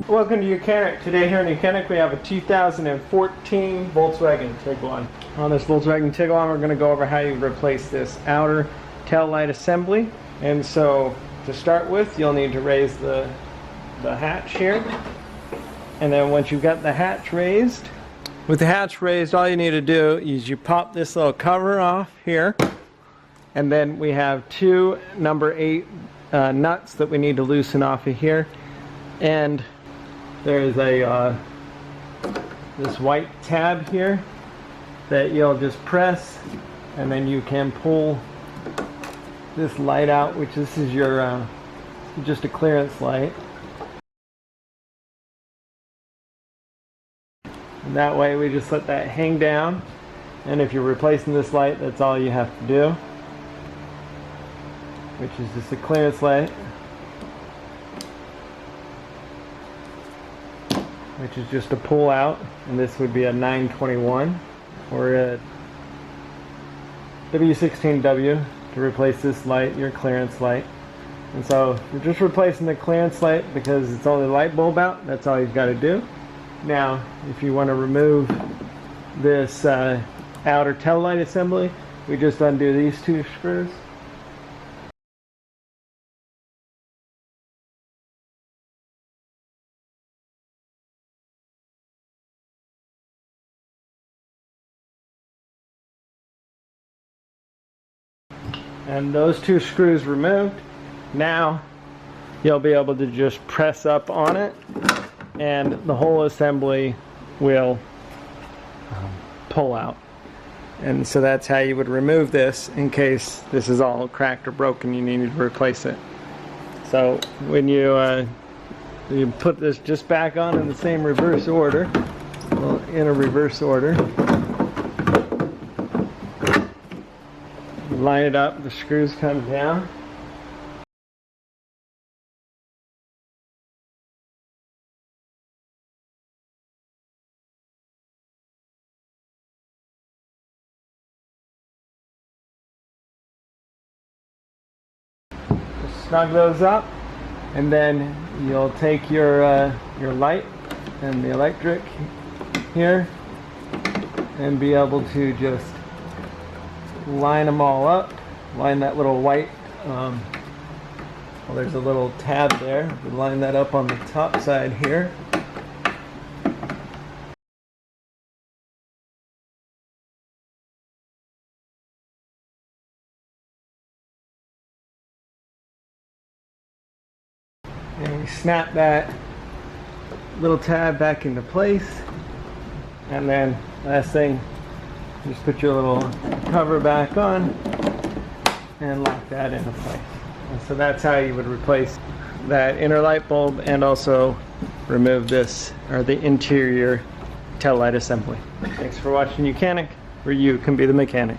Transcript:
Welcome to YOUCANIC. Today here in YOUCANIC we have a 2014 Volkswagen Tiguan. On this Volkswagen Tiguan we're going to go over how you replace this outer tail light assembly. And so to start with you'll need to raise the hatch here. And then once you've got the hatch raised, with the hatch raised all you need to do is you pop this little cover off here. And then we have two number 8 nuts that we need to loosen off of here. And there's a this white tab here that you'll just press, and then you can pull this light out, which this is your just a clearance light. And that way we just let that hang down, and if you're replacing this light, that's all you have to do, which is just a clearance light, which is just a pull out, and this would be a 921 or a W16W to replace this light, your clearance light. And so you're just replacing the clearance light because it's only light bulb out. That's all you've got to do. Now if you want to remove this outer tail light assembly, we just undo these two screws. And those two screws removed, now you'll be able to just press up on it and the whole assembly will pull out. And so that's how you would remove this in case this is all cracked or broken, you need to replace it. So when you put this just back on in the same reverse order, well, in a reverse order, line it up, the screws come down. Just snug those up, and then you'll take your light and the electric here and be able to just line them all up. Line that little white, well, there's a little tab there. You line that up on the top side here. And we snap that little tab back into place. And then last thing, just put your little cover back on and lock that into place. And so that's how you would replace that inner light bulb and also remove this, or the interior tail light assembly. Thanks for watching YOUCANIC, where you can be the mechanic.